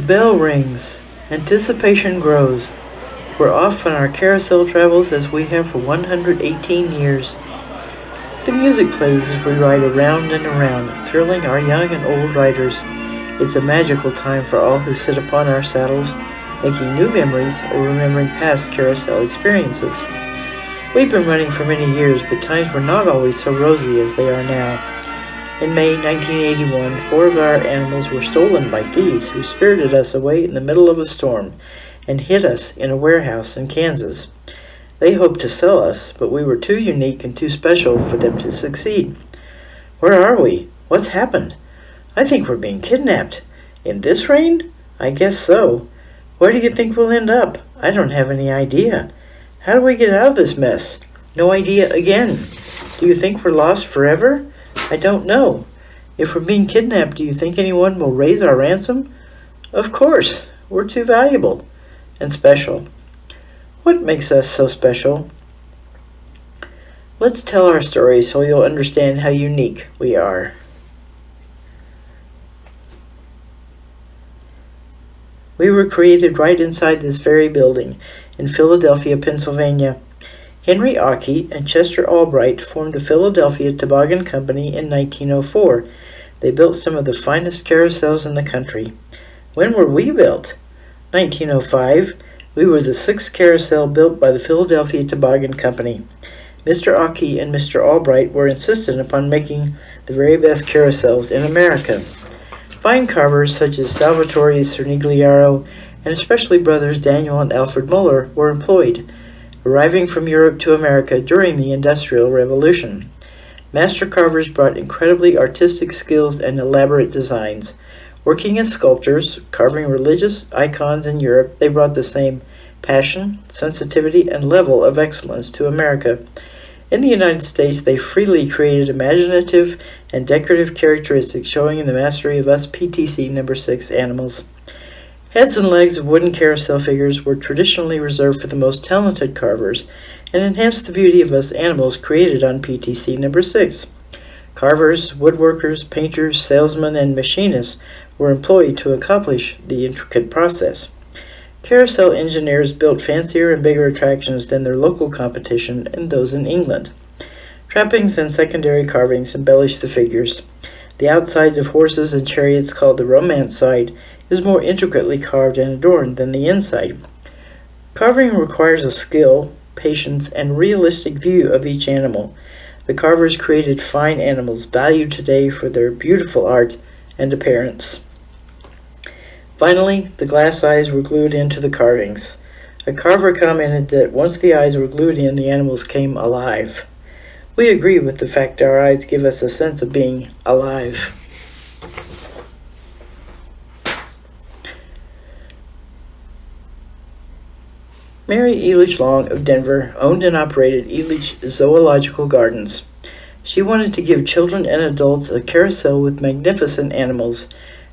bell rings. Anticipation grows. We're off on our carousel travels as we have for 118 years. The music plays as we ride around and around, thrilling our young and old riders. It's a magical time for all who sit upon our saddles, making new memories or remembering past carousel experiences. We've been running for many years, but times were not always so rosy as they are now. In May 1981, 4 of our animals were stolen by thieves who spirited us away in the middle of a storm and hid us in a warehouse in Kansas. They hoped to sell us, but we were too unique and too special for them to succeed. Where are we? What's happened? I think we're being kidnapped. In this rain? I guess so. Where do you think we'll end up? I don't have any idea. How do we get out of this mess? No idea again. Do you think we're lost forever? I don't know. If we're being kidnapped, do you think anyone will raise our ransom? Of course. We're too valuable and special. What makes us so special? Let's tell our story so you'll understand how unique we are. We were created right inside this very building in Philadelphia, Pennsylvania. Henry Ockey and Chester Albright formed the Philadelphia Toboggan Company in 1904. They built some of the finest carousels in the country. When were we built? 1905. We were the 6th carousel built by the Philadelphia Toboggan Company. Mr. Ockey and Mr. Albright were insistent upon making the very best carousels in America. Fine carvers such as Salvatore Cernigliaro and especially brothers Daniel and Alfred Muller were employed, arriving from Europe to America during the Industrial Revolution. Master carvers brought incredibly artistic skills and elaborate designs. Working as sculptors, carving religious icons in Europe, they brought the same passion, sensitivity, and level of excellence to America. In the United States, they freely created imaginative and decorative characteristics showing in the mastery of us PTC number 6 animals. Heads and legs of wooden carousel figures were traditionally reserved for the most talented carvers and enhanced the beauty of us animals created on PTC number 6. Carvers, woodworkers, painters, salesmen, and machinists were employed to accomplish the intricate process. Carousel engineers built fancier and bigger attractions than their local competition and those in England. Trappings and secondary carvings embellished the figures. The outsides of horses and chariots, called the romance side, is more intricately carved and adorned than the inside. Carving requires a skill, patience, and realistic view of each animal. The carvers created fine animals valued today for their beautiful art and appearance. Finally, the glass eyes were glued into the carvings. A carver commented that once the eyes were glued in, the animals came alive. We agree with the fact our eyes give us a sense of being alive. Mary Eilish Long of Denver owned and operated Eilish Zoological Gardens. She wanted to give children and adults a carousel with magnificent animals.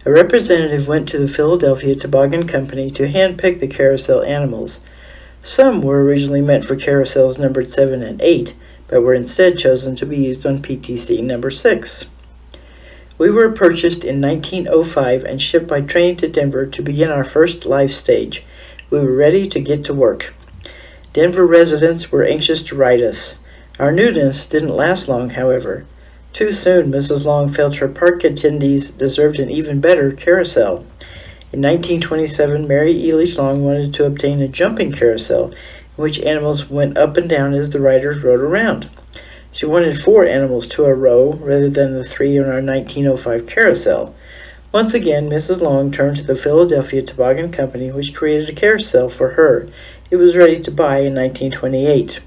A representative went to the Philadelphia Toboggan Company to handpick the carousel animals. Some were originally meant for carousels numbered 7 and 8, but were instead chosen to be used on PTC number 6. We were purchased in 1905 and shipped by train to Denver to begin our first life stage. We were ready to get to work. Denver residents were anxious to ride us. Our newness didn't last long, however. Too soon, Mrs. Long felt her park attendees deserved an even better carousel. In 1927, Mary Eilish Long wanted to obtain a jumping carousel in which animals went up and down as the riders rode around. She wanted 4 animals to a row rather than the 3 on our 1905 carousel. Once again, Mrs. Long turned to the Philadelphia Toboggan Company, which created a carousel for her. It was ready to buy in 1928.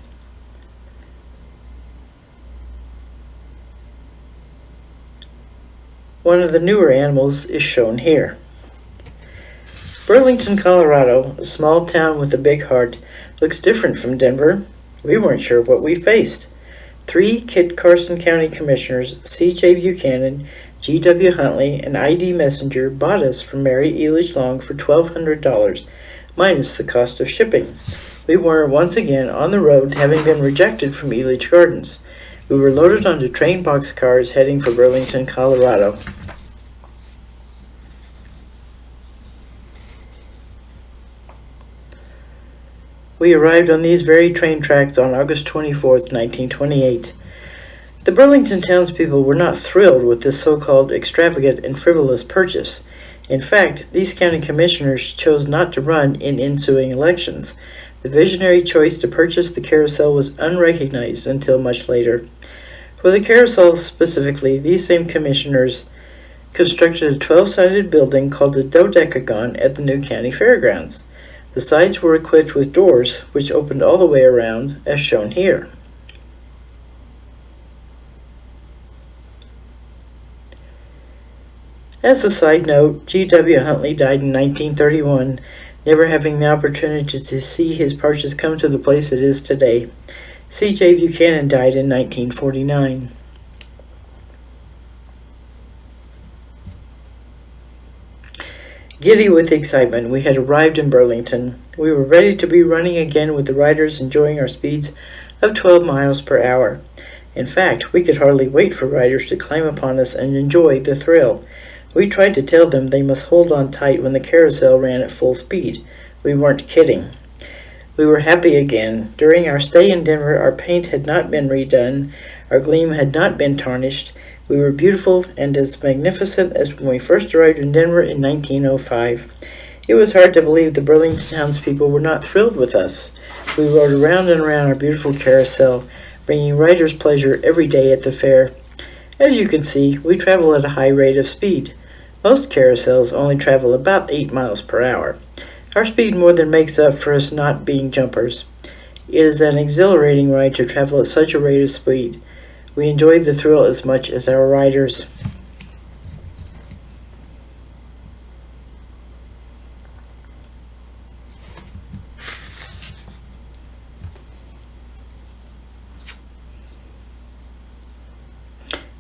One of the newer animals is shown here. Burlington, Colorado, a small town with a big heart, looks different from Denver. We weren't sure what we faced. 3 Carson County Commissioners, C.J. Buchanan, G.W. Huntley, and I.D. Messenger bought us from Mary Eilish Long for $1,200, minus the cost of shipping. We were once again on the road, having been rejected from Eilish Gardens. We were loaded onto train boxcars heading for Burlington, Colorado. We arrived on these very train tracks on August 24th, 1928. The Burlington townspeople were not thrilled with this so-called extravagant and frivolous purchase. In fact, these county commissioners chose not to run in ensuing elections. The visionary choice to purchase the Carousel was unrecognized until much later. For the Carousel specifically, these same commissioners constructed a 12-sided building called the Dodecagon at the new county fairgrounds. The sides were equipped with doors which opened all the way around, as shown here. As a side note, G.W. Huntley died in 1931, never having the opportunity to see his purchase come to the place it is today. C.J. Buchanan died in 1949. Giddy with excitement, we had arrived in Burlington. We were ready to be running again with the riders enjoying our speeds of 12 miles per hour. In fact, we could hardly wait for riders to climb upon us and enjoy the thrill. We tried to tell them they must hold on tight when the Carousel ran at full speed. We weren't kidding. We were happy again. During our stay in Denver, our paint had not been redone, our gleam had not been tarnished. We were beautiful and as magnificent as when we first arrived in Denver in 1905. It was hard to believe the Burlington townspeople were not thrilled with us. We rode around and around our beautiful Carousel, bringing riders pleasure every day at the fair. As you can see, we travel at a high rate of speed. Most carousels only travel about 8 miles per hour. Our speed more than makes up for us not being jumpers. It is an exhilarating ride to travel at such a rate of speed. We enjoyed the thrill as much as our riders.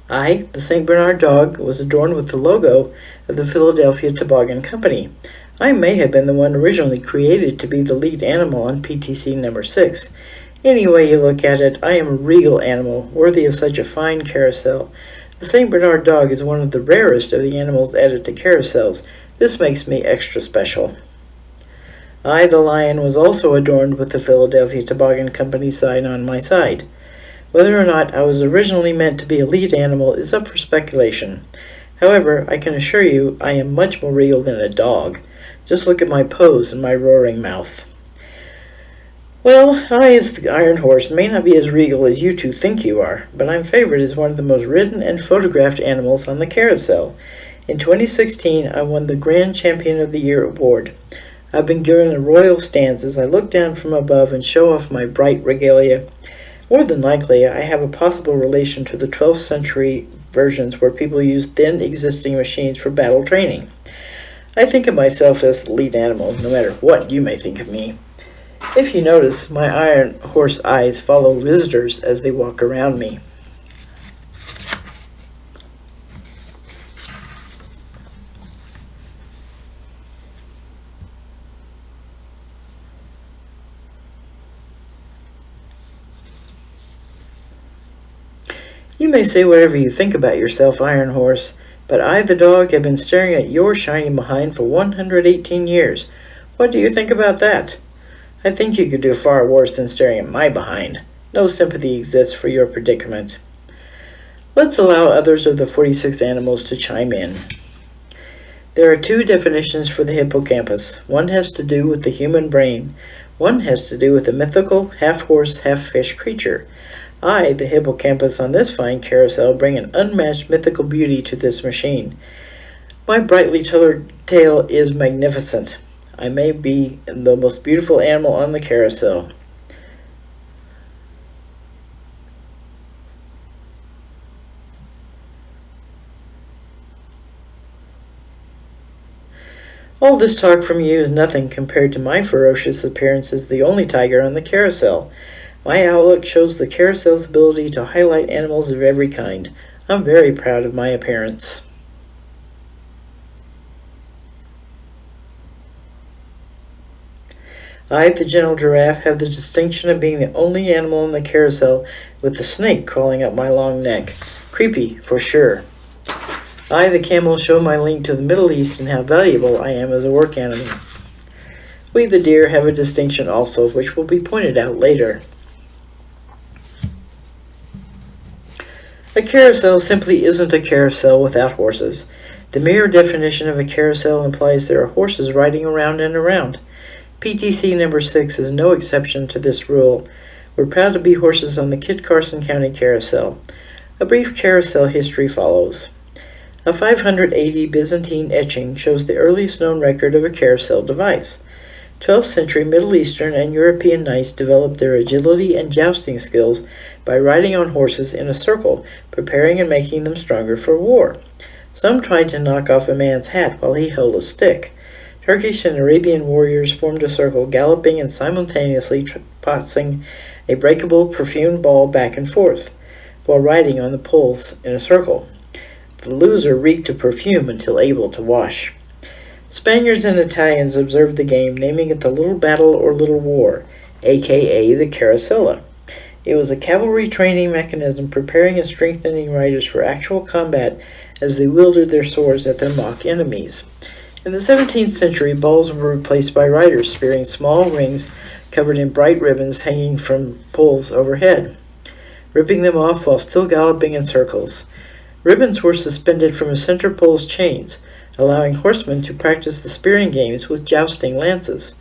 I, the St. Bernard dog, was adorned with the logo of the Philadelphia Toboggan Company. I may have been the one originally created to be the lead animal on PTC number 6. Any way you look at it, I am a regal animal, worthy of such a fine carousel. The St. Bernard dog is one of the rarest of the animals added to carousels. This makes me extra special. I, the lion, was also adorned with the Philadelphia Toboggan Company sign on my side. Whether or not I was originally meant to be a lead animal is up for speculation. However, I can assure you I am much more regal than a dog. Just look at my pose and my roaring mouth. Well, I, as the Iron Horse, may not be as regal as you two think you are, but I'm favored as one of the most ridden and photographed animals on the Carousel. In 2016, I won the Grand Champion of the Year award. I've been given a royal stance as I look down from above and show off my bright regalia. More than likely, I have a possible relation to the 12th century versions where people used then existing machines for battle training. I think of myself as the lead animal, no matter what you may think of me. If you notice, my Iron Horse eyes follow visitors as they walk around me. You may say whatever you think about yourself, Iron Horse, but I, the dog, have been staring at your shiny behind for 118 years. What do you think about that? I think you could do far worse than staring at my behind. No sympathy exists for your predicament. Let's allow others of the 46 animals to chime in. There are two definitions for the hippocampus. One has to do with the human brain. One has to do with a mythical, half-horse, half-fish creature. I, the hippocampus on this fine carousel, bring an unmatched mythical beauty to this machine. My brightly colored tail is magnificent. I may be the most beautiful animal on the carousel. All this talk from you is nothing compared to my ferocious appearance as the only tiger on the carousel. My outlook shows the carousel's ability to highlight animals of every kind. I'm very proud of my appearance. I, the gentle giraffe, have the distinction of being the only animal in the carousel with the snake crawling up my long neck. Creepy, for sure. I, the camel, show my link to the Middle East and how valuable I am as a work animal. We, the deer, have a distinction also, which will be pointed out later. A carousel simply isn't a carousel without horses. The mere definition of a carousel implies there are horses riding around and around. PTC number 6 is no exception to this rule. We're proud to be horses on the Carson County Carousel. A brief carousel history follows. A 580 Byzantine etching shows the earliest known record of a carousel device. 12th century Middle Eastern and European knights developed their agility and jousting skills by riding on horses in a circle, preparing and making them stronger for war. Some tried to knock off a man's hat while he held a stick. Turkish and Arabian warriors formed a circle, galloping and simultaneously tossing a breakable, perfumed ball back and forth, while riding on the poles in a circle. The loser reeked of perfume until able to wash. Spaniards and Italians observed the game, naming it the Little Battle or Little War, aka the Carosella. It was a cavalry training mechanism preparing and strengthening riders for actual combat as they wielded their swords at their mock enemies. In the 17th century, balls were replaced by riders spearing small rings covered in bright ribbons hanging from poles overhead, ripping them off while still galloping in circles. Ribbons were suspended from a center pole's chains, allowing horsemen to practice the spearing games with jousting lances.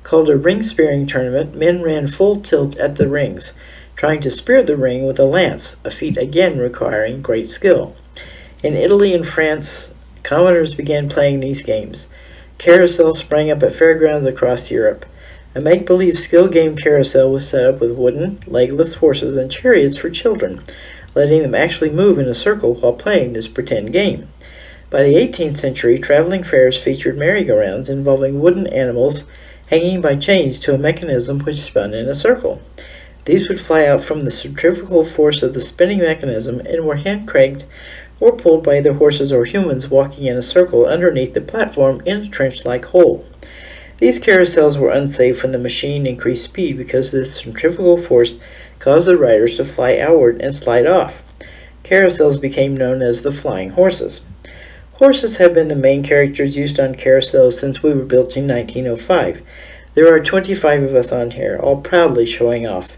Called a ring spearing tournament, men ran full tilt at the rings, trying to spear the ring with a lance, a feat again requiring great skill. In Italy and France, commoners began playing these games. Carousel sprang up at fairgrounds across Europe. A make-believe skill game carousel was set up with wooden, legless horses and chariots for children, letting them actually move in a circle while playing this pretend game. By the 18th century, traveling fairs featured merry-go-rounds involving wooden animals hanging by chains to a mechanism which spun in a circle. These would fly out from the centrifugal force of the spinning mechanism and were hand-cranked or pulled by either horses or humans walking in a circle underneath the platform in a trench-like hole. These carousels were unsafe when the machine increased speed because this centrifugal force caused the riders to fly outward and slide off. Carousels became known as the flying horses. Horses have been the main characters used on carousels since we were built in 1905. There are 25 of us on here, all proudly showing off.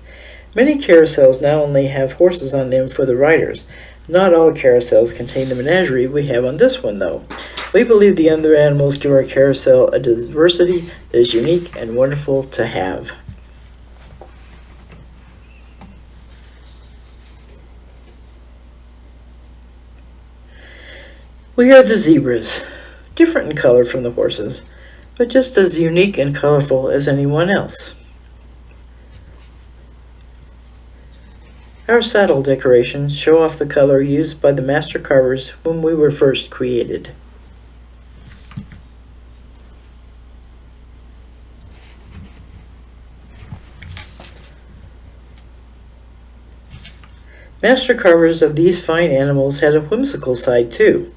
Many carousels now only have horses on them for the riders. Not all carousels contain the menagerie we have on this one, though. We believe the other animals give our carousel a diversity that is unique and wonderful to have. We are the zebras, different in color from the horses, but just as unique and colorful as anyone else. Our saddle decorations show off the color used by the master carvers when we were first created. Master carvers of these fine animals had a whimsical side too.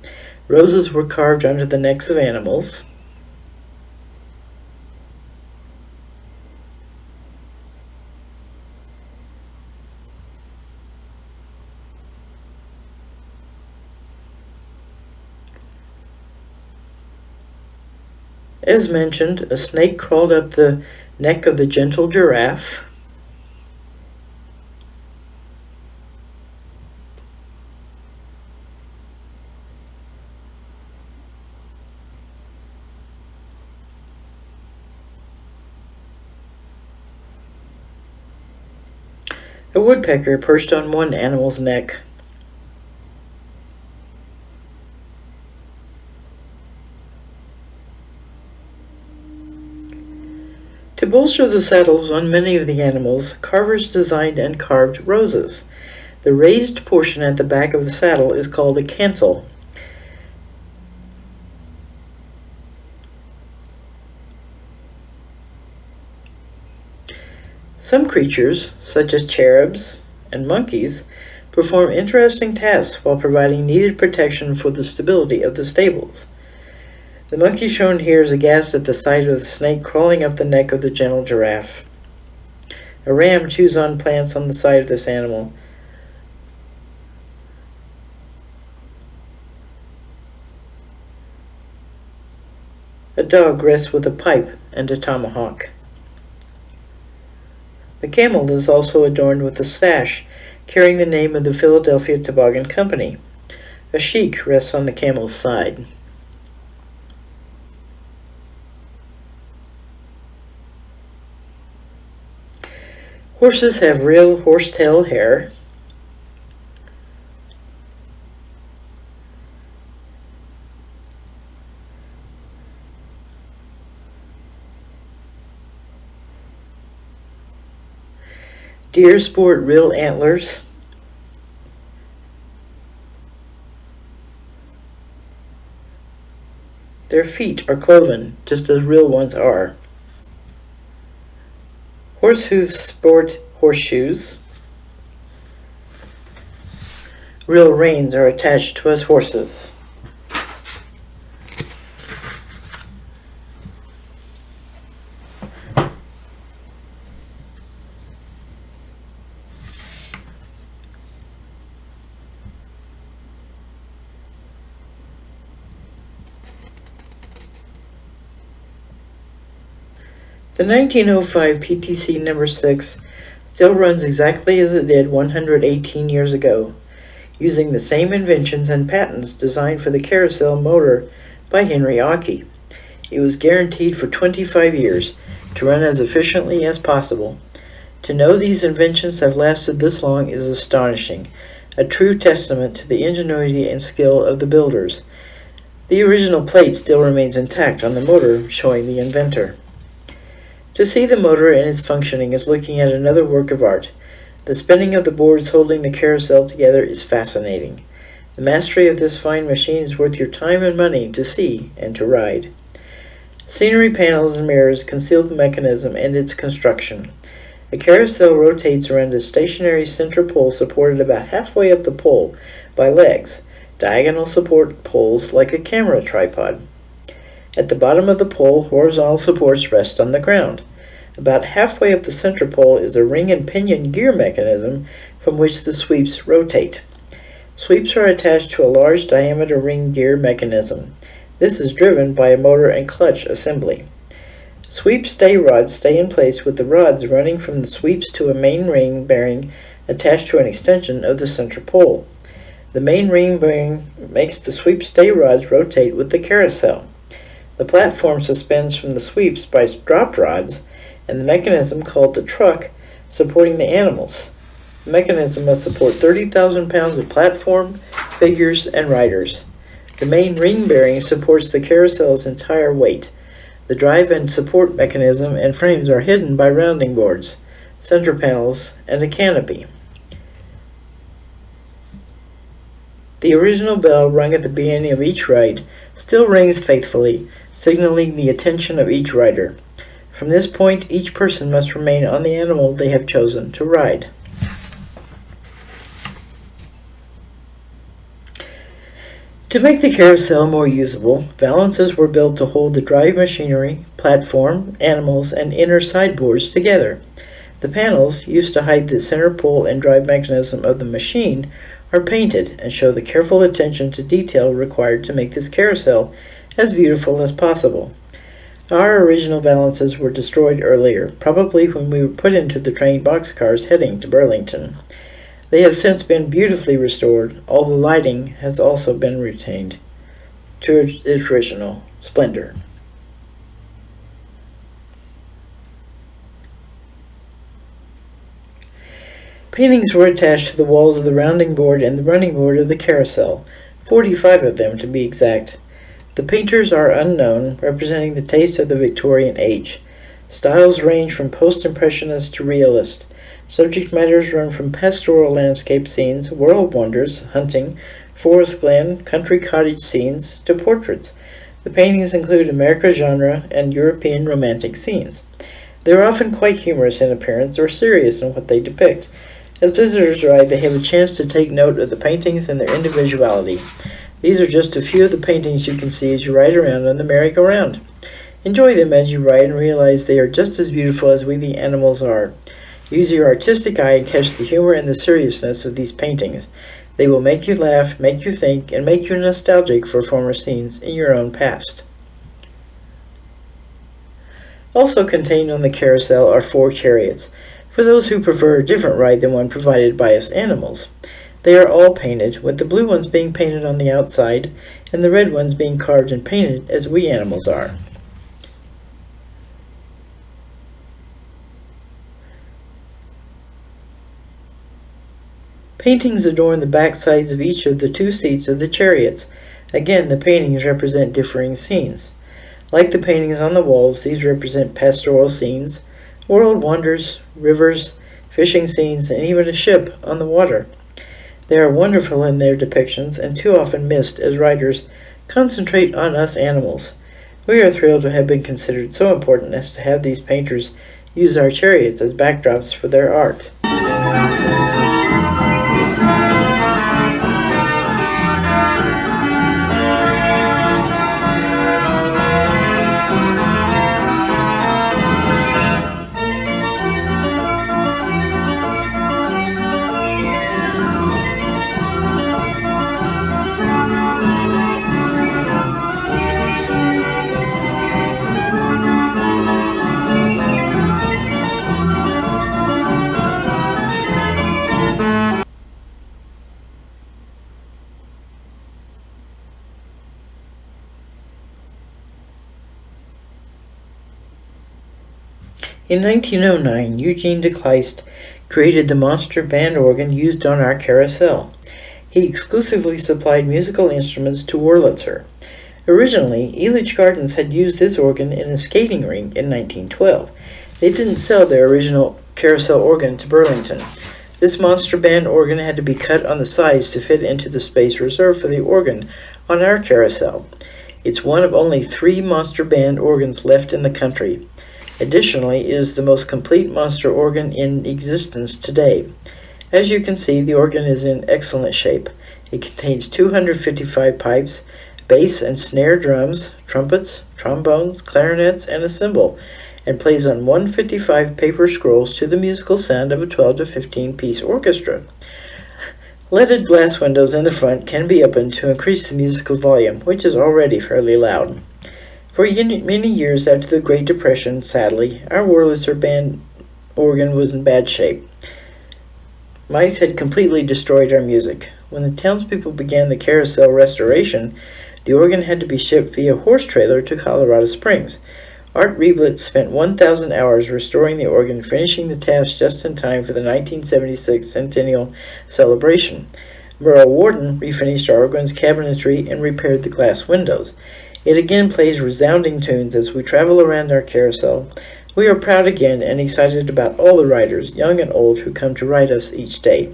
Roses were carved under the necks of animals. As mentioned, a snake crawled up the neck of the gentle giraffe. A woodpecker perched on one animal's neck. To bolster the saddles on many of the animals, carvers designed and carved roses. The raised portion at the back of the saddle is called a cantle. Some creatures, such as cherubs and monkeys, perform interesting tasks while providing needed protection for the stability of the stables. The monkey shown here is aghast at the sight of the snake crawling up the neck of the gentle giraffe. A ram chews on plants on the side of this animal. A dog rests with a pipe and a tomahawk. The camel is also adorned with a sash carrying the name of the Philadelphia Toboggan Company. A sheik rests on the camel's side. Horses have real horsetail hair. Deer sport real antlers. Their feet are cloven, just as real ones are. Horse hooves sport horseshoes. Real reins are attached to us horses. The 1905 PTC number 6 still runs exactly as it did 118 years ago, using the same inventions and patents designed for the Carousel motor by Henry Ockey. It was guaranteed for 25 years to run as efficiently as possible. To know these inventions have lasted this long is astonishing, a true testament to the ingenuity and skill of the builders. The original plate still remains intact on the motor, showing the inventor. To see the motor and its functioning is looking at another work of art. The spinning of the boards holding the carousel together is fascinating. The mastery of this fine machine is worth your time and money to see and to ride. Scenery panels and mirrors conceal the mechanism and its construction. A carousel rotates around a stationary center pole supported about halfway up the pole by legs, diagonal support poles like a camera tripod. At the bottom of the pole, horizontal supports rest on the ground. About halfway up the center pole is a ring and pinion gear mechanism from which the sweeps rotate. Sweeps are attached to a large diameter ring gear mechanism. This is driven by a motor and clutch assembly. Sweep stay rods stay in place with the rods running from the sweeps to a main ring bearing attached to an extension of the center pole. The main ring bearing makes the sweep stay rods rotate with the carousel. The platform suspends from the sweeps by drop rods, and the mechanism called the truck supporting the animals. The mechanism must support 30,000 pounds of platform, figures, and riders. The main ring bearing supports the carousel's entire weight. The drive and support mechanism and frames are hidden by rounding boards, center panels, and a canopy. The original bell rung at the beginning of each ride still rings faithfully, signaling the attention of each rider. From this point, each person must remain on the animal they have chosen to ride. To make the carousel more usable, valances were built to hold the drive machinery, platform, animals, and inner sideboards together. The panels, used to hide the center pole and drive mechanism of the machine, are painted and show the careful attention to detail required to make this carousel as beautiful as possible. Our original valances were destroyed earlier, probably when we were put into the train boxcars heading to Burlington. They have since been beautifully restored. All the lighting has also been retained to its original splendor. Paintings were attached to the walls of the rounding board and the running board of the carousel, 45 of them to be exact. The painters are unknown, representing the taste of the Victorian age. Styles range from post-impressionist to realist. Subject matters run from pastoral landscape scenes, world wonders, hunting, forest glen, country cottage scenes, to portraits. The paintings include American genre and European romantic scenes. They are often quite humorous in appearance or serious in what they depict. As visitors ride, they have a chance to take note of the paintings and their individuality. These are just a few of the paintings you can see as you ride around on the merry-go-round. Enjoy them as you ride and realize they are just as beautiful as we the animals are. Use your artistic eye and catch the humor and the seriousness of these paintings. They will make you laugh, make you think, and make you nostalgic for former scenes in your own past. Also contained on the carousel are 4 chariots, for those who prefer a different ride than one provided by us animals. They are all painted, with the blue ones being painted on the outside and the red ones being carved and painted as we animals are. Paintings adorn the back sides of each of the 2 seats of the chariots. Again, the paintings represent differing scenes. Like the paintings on the walls, these represent pastoral scenes, world wonders, rivers, fishing scenes, and even a ship on the water. They are wonderful in their depictions and too often missed as writers concentrate on us animals. We are thrilled to have been considered so important as to have these painters use our chariots as backdrops for their art. In 1909, Eugene de Kleist created the monster band organ used on our carousel. He exclusively supplied musical instruments to Wurlitzer. Originally, Elitch Gardens had used this organ in a skating rink in 1912. They didn't sell their original carousel organ to Burlington. This monster band organ had to be cut on the sides to fit into the space reserved for the organ on our carousel. It's one of only 3 monster band organs left in the country. Additionally, it is the most complete monster organ in existence today. As you can see, the organ is in excellent shape. It contains 255 pipes, bass and snare drums, trumpets, trombones, clarinets, and a cymbal, and plays on 155 paper scrolls to the musical sound of a 12 to 15-piece orchestra. Leaded glass windows in the front can be opened to increase the musical volume, which is already fairly loud. For many years after the Great Depression, sadly, our Wurlitzer band organ was in bad shape. Mice had completely destroyed our music. When the townspeople began the carousel restoration, the organ had to be shipped via horse trailer to Colorado Springs. Art Rieblitz spent 1,000 hours restoring the organ, finishing the task just in time for the 1976 centennial celebration. Merle Warden refinished our organ's cabinetry and repaired the glass windows. It again plays resounding tunes as we travel around our carousel. We are proud again and excited about all the riders, young and old, who come to ride us each day.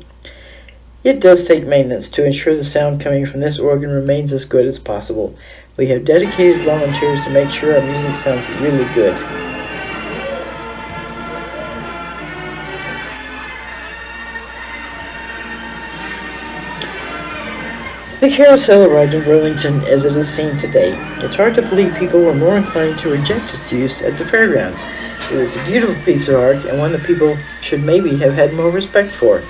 It does take maintenance to ensure the sound coming from this organ remains as good as possible. We have dedicated volunteers to make sure our music sounds really good. The carousel arrived in Burlington as it is seen today. It's hard to believe people were more inclined to reject its use at the fairgrounds. It was a beautiful piece of art and one that people should maybe have had more respect for.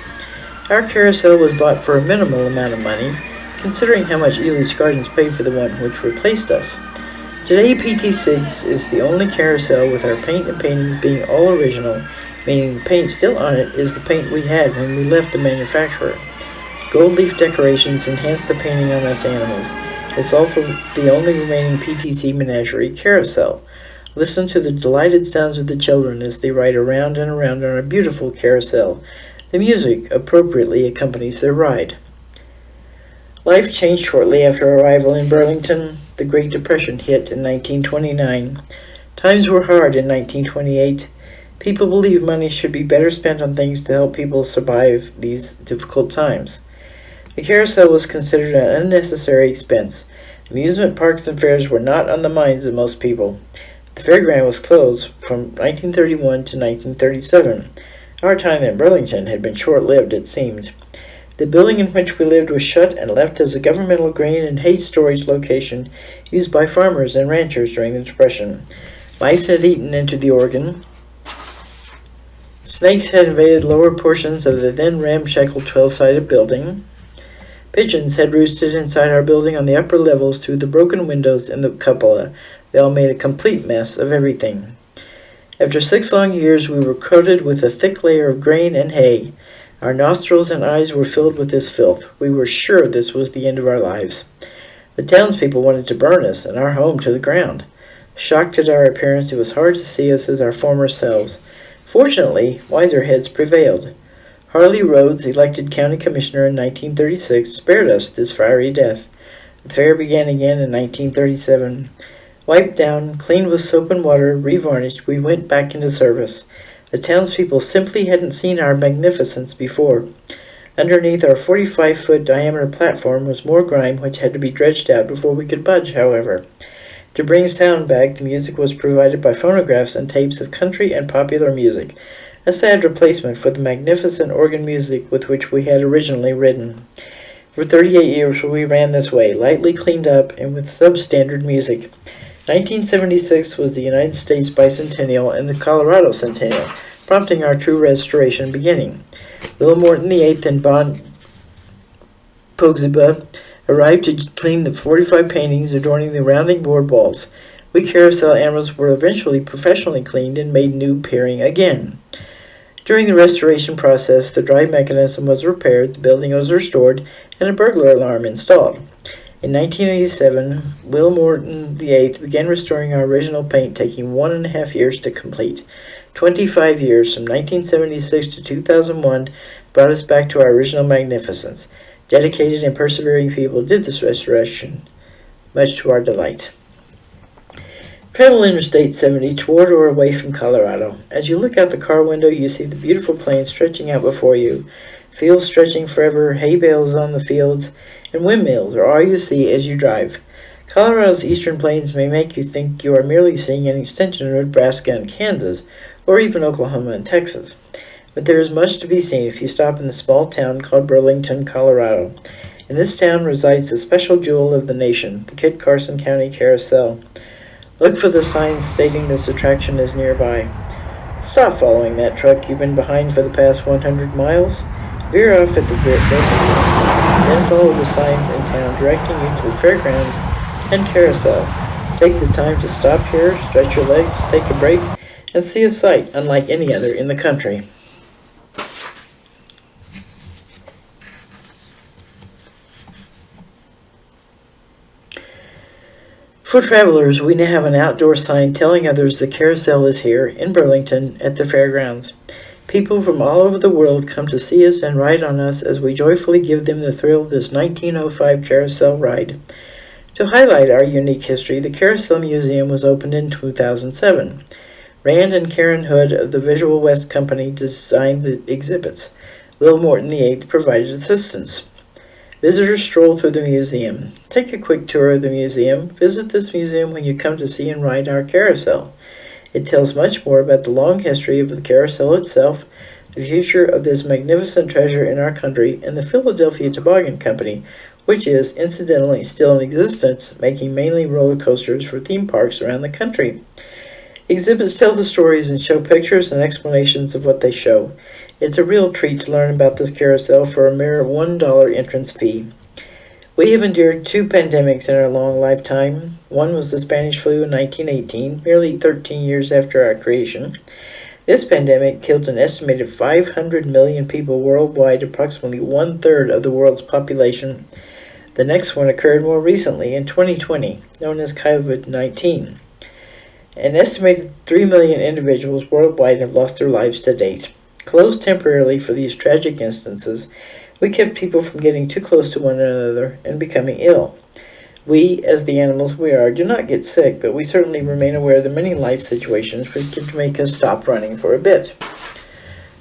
Our carousel was bought for a minimal amount of money, considering how much Elitch Gardens paid for the one which replaced us. Today, PT6 is the only carousel with our paint and paintings being all original, meaning the paint still on it is the paint we had when we left the manufacturer. Gold leaf decorations enhance the painting on us animals. It's also the only remaining PTC menagerie carousel. Listen to the delighted sounds of the children as they ride around and around on a beautiful carousel. The music appropriately accompanies their ride. Life changed shortly after arrival in Burlington. The Great Depression hit in 1929. Times were hard in 1928. People believed money should be better spent on things to help people survive these difficult times. The carousel was considered an unnecessary expense. Amusement parks and fairs were not on the minds of most people. The fairground was closed from 1931 to 1937. Our time in Burlington had been short-lived, it seemed. The building in which we lived was shut and left as a governmental grain and hay storage location used by farmers and ranchers during the Depression. Mice had eaten into the organ. Snakes had invaded lower portions of the then ramshackle 12-sided building. Pigeons had roosted inside our building on the upper levels through the broken windows in the cupola. They all made a complete mess of everything. After 6 long years, we were coated with a thick layer of grain and hay. Our nostrils and eyes were filled with this filth. We were sure this was the end of our lives. The townspeople wanted to burn us and our home to the ground. Shocked at our appearance, it was hard to see us as our former selves. Fortunately, wiser heads prevailed. Harley Rhodes, elected county commissioner in 1936, spared us this fiery death. The fair began again in 1937. Wiped down, cleaned with soap and water, revarnished, we went back into service. The townspeople simply hadn't seen our magnificence before. Underneath our 45-foot diameter platform was more grime which had to be dredged out before we could budge, however. To bring sound back, the music was provided by phonographs and tapes of country and popular music, a sad replacement for the magnificent organ music with which we had originally ridden. For 38 years we ran this way, lightly cleaned up and with substandard music. 1976 was the United States bicentennial and the Colorado centennial, prompting our true restoration beginning. Will Morton VIII and Bon Pogziba arrived to clean the 45 paintings adorning the rounding board walls. We carousel animals were eventually professionally cleaned and made new appearing again. During the restoration process, the drive mechanism was repaired, the building was restored, and a burglar alarm installed. In 1987, Will Morton VIII began restoring our original paint, taking 1.5 years to complete. 25 years, from 1976 to 2001, brought us back to our original magnificence. Dedicated and persevering people did this restoration, much to our delight. Travel Interstate 70 toward or away from Colorado. As you look out the car window, you see the beautiful plains stretching out before you. Fields stretching forever, hay bales on the fields, and windmills are all you see as you drive. Colorado's eastern plains may make you think you are merely seeing an extension of Nebraska and Kansas, or even Oklahoma and Texas. But there is much to be seen if you stop in the small town called Burlington, Colorado. In this town resides the special jewel of the nation, the Carson County Carousel. Look for the signs stating this attraction is nearby. Stop following that truck you've been behind for the past 100 miles. Veer off at the Burlington, then follow the signs in town directing you to the fairgrounds and carousel. Take the time to stop here, stretch your legs, take a break, and see a sight unlike any other in the country. For travelers, we now have an outdoor sign telling others the carousel is here in Burlington at the fairgrounds. People from all over the world come to see us and ride on us as we joyfully give them the thrill of this 1905 carousel ride. To highlight our unique history, the Carousel Museum was opened in 2007. Rand and Karen Hood of the Visual West Company designed the exhibits. Will Morton VIII provided assistance. Visitors stroll through the museum. Take a quick tour of the museum. Visit this museum when you come to see and ride our carousel. It tells much more about the long history of the carousel itself, the future of this magnificent treasure in our country, and the Philadelphia Toboggan Company, which is, incidentally, still in existence, making mainly roller coasters for theme parks around the country. Exhibits tell the stories and show pictures and explanations of what they show. It's a real treat to learn about this carousel for a mere $1 entrance fee. We have endured 2 pandemics in our long lifetime. One was the Spanish flu in 1918, merely 13 years after our creation. This pandemic killed an estimated 500 million people worldwide, approximately 1/3 of the world's population. The next one occurred more recently in 2020, known as COVID-19. An estimated 3 million individuals worldwide have lost their lives to date. Closed temporarily for these tragic instances, we kept people from getting too close to one another and becoming ill. We, as the animals we are, do not get sick, but we certainly remain aware of the many life situations which can make us stop running for a bit.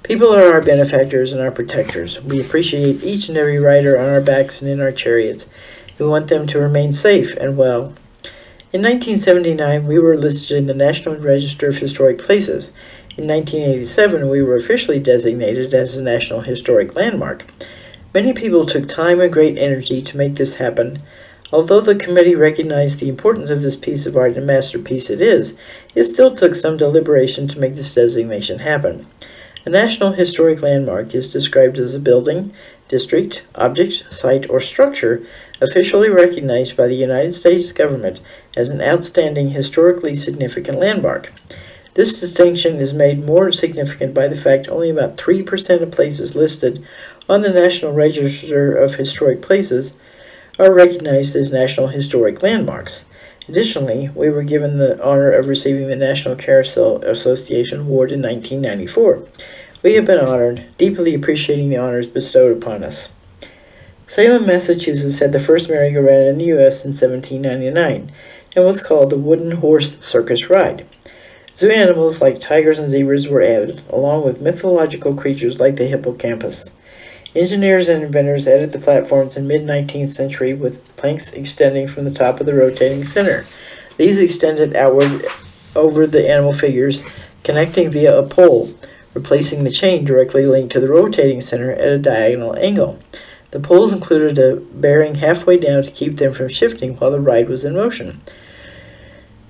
People are our benefactors and our protectors. We appreciate each and every rider on our backs and in our chariots. We want them to remain safe and well. In 1979, we were listed in the National Register of Historic Places. In 1987, we were officially designated as a National Historic Landmark. Many people took time and great energy to make this happen. Although the committee recognized the importance of this piece of art and masterpiece it still took some deliberation to make this designation happen. A National Historic Landmark is described as a building, district, object, site, or structure officially recognized by the United States government as an outstanding historically significant landmark. This distinction is made more significant by the fact only about 3% of places listed on the National Register of Historic Places are recognized as National Historic Landmarks. Additionally, we were given the honor of receiving the National Carousel Association Award in 1994. We have been honored, deeply appreciating the honors bestowed upon us. Salem, Massachusetts had the first merry-go-round in the U.S. in 1799 and was called the Wooden Horse Circus Ride. Zoo animals like tigers and zebras were added, along with mythological creatures like the hippocampus. Engineers and inventors added the platforms in mid-19th century with planks extending from the top of the rotating center. These extended outward over the animal figures, connecting via a pole, replacing the chain directly linked to the rotating center at a diagonal angle. The poles included a bearing halfway down to keep them from shifting while the ride was in motion.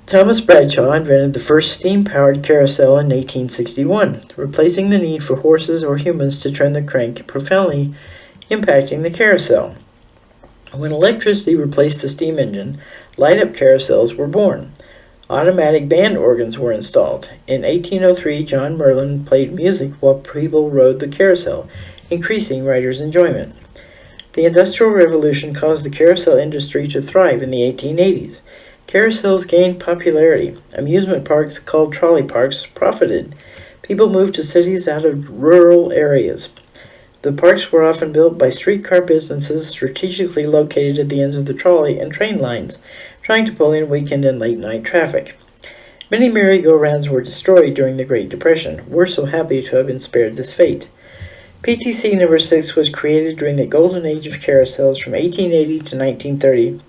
Thomas Bradshaw invented the first steam-powered carousel in 1861, replacing the need for horses or humans to turn the crank, profoundly impacting the carousel. When electricity replaced the steam engine, light-up carousels were born. Automatic band organs were installed. In 1803, John Merlin played music while people rode the carousel, increasing riders' enjoyment. The Industrial Revolution caused the carousel industry to thrive in the 1880s. Carousels gained popularity. Amusement parks, called trolley parks, profited. People moved to cities out of rural areas. The parks were often built by streetcar businesses strategically located at the ends of the trolley and train lines, trying to pull in weekend and late-night traffic. Many merry-go-rounds were destroyed during the Great Depression. We're so happy to have been spared this fate. PTC No. 6 was created during the golden age of carousels from 1880 to 1930.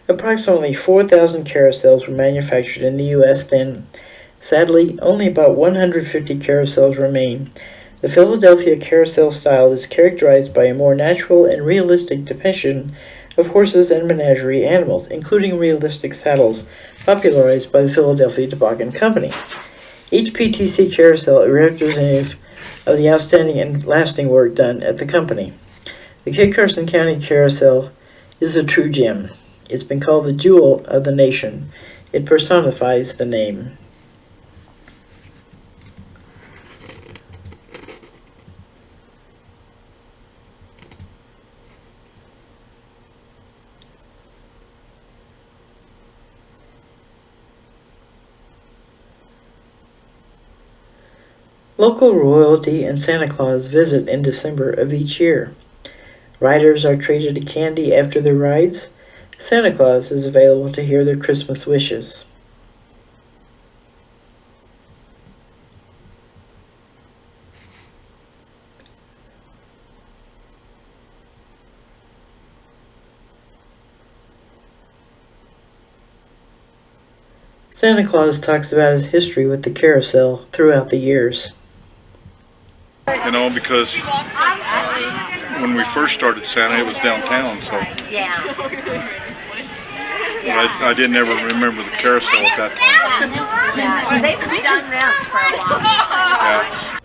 Approximately 4,000 carousels were manufactured in the U.S. then. Sadly, only about 150 carousels remain. The Philadelphia carousel style is characterized by a more natural and realistic depiction of horses and menagerie animals, including realistic saddles, popularized by the Philadelphia Toboggan Company. Each PTC carousel is representative of the outstanding and lasting work done at the company. The Kit Carson County Carousel is a true gem. It's been called the jewel of the nation. It personifies the name. Local royalty and Santa Claus visit in December of each year. Riders are treated to candy after their rides. Santa Claus is available to hear their Christmas wishes. Santa Claus talks about his history with the carousel throughout the years. You know, because when we first started Santa, it was downtown, so Yeah. I didn't ever remember the carousel at that time. Yeah. They've done this for a long time. Yeah.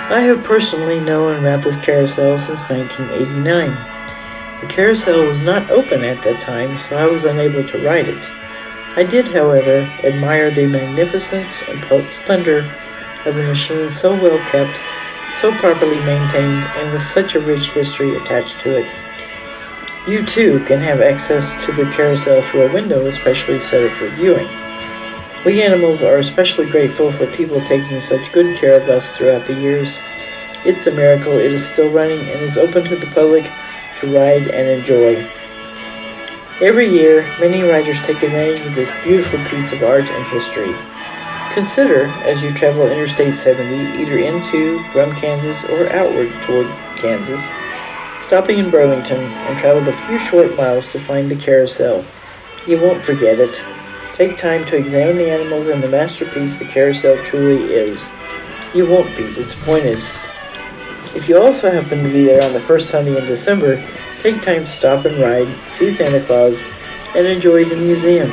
I have personally known about this carousel since 1989. The carousel was not open at that time, so I was unable to ride it. I did, however, admire the magnificence and splendor of a machine so well kept, so properly maintained, and with such a rich history attached to it. You too can have access to the carousel through a window especially set up for viewing. We animals are especially grateful for people taking such good care of us throughout the years. It's a miracle it is still running and is open to the public to ride and enjoy. Every year, many riders take advantage of this beautiful piece of art and history. Consider, as you travel Interstate 70, either into, from Kansas, or outward toward Kansas, stopping in Burlington and travel the few short miles to find the carousel. You won't forget it. Take time to examine the animals and the masterpiece the carousel truly is. You won't be disappointed. If you also happen to be there on the first Sunday in December, take time to stop and ride, see Santa Claus, and enjoy the museum.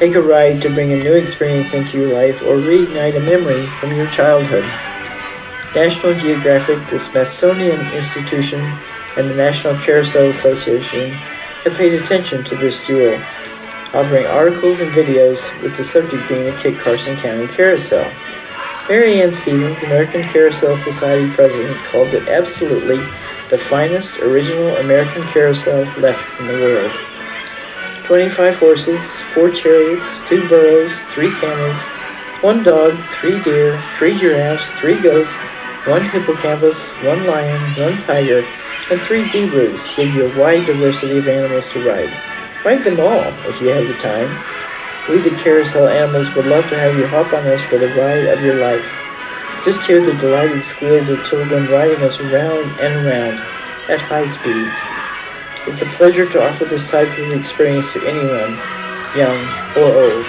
Take a ride to bring a new experience into your life or reignite a memory from your childhood. National Geographic, the Smithsonian Institution, and the National Carousel Association have paid attention to this jewel, authoring articles and videos with the subject being the Kit Carson County Carousel. Mary Ann Stevens, American Carousel Society president, called it absolutely the finest original American carousel left in the world. 25 horses, 4 chariots, 2 burros, 3 camels, 1 dog, 3 deer, 3 giraffes, 3 goats, 1 hippocampus, 1 lion, 1 tiger, and 3 zebras give you a wide diversity of animals to ride. Ride them all if you have the time. We, the carousel animals, would love to have you hop on us for the ride of your life. Just hear the delighted squeals of children riding us around and around at high speeds. It's a pleasure to offer this type of experience to anyone, young or old.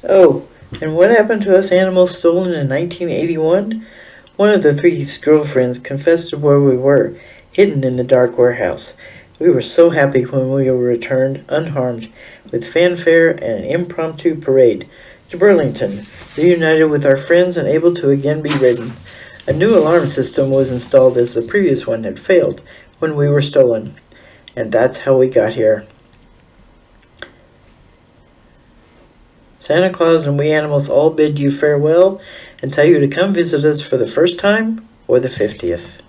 Oh, and what happened to us animals stolen in 1981? One of the 3 girlfriends confessed to where we were, hidden in the dark warehouse. We were so happy when we were returned unharmed, with fanfare and an impromptu parade, to Burlington, reunited with our friends and able to again be ridden. A new alarm system was installed as the previous one had failed when we were stolen. And that's how we got here. Santa Claus and we animals all bid you farewell and tell you to come visit us for the first time or the 50th.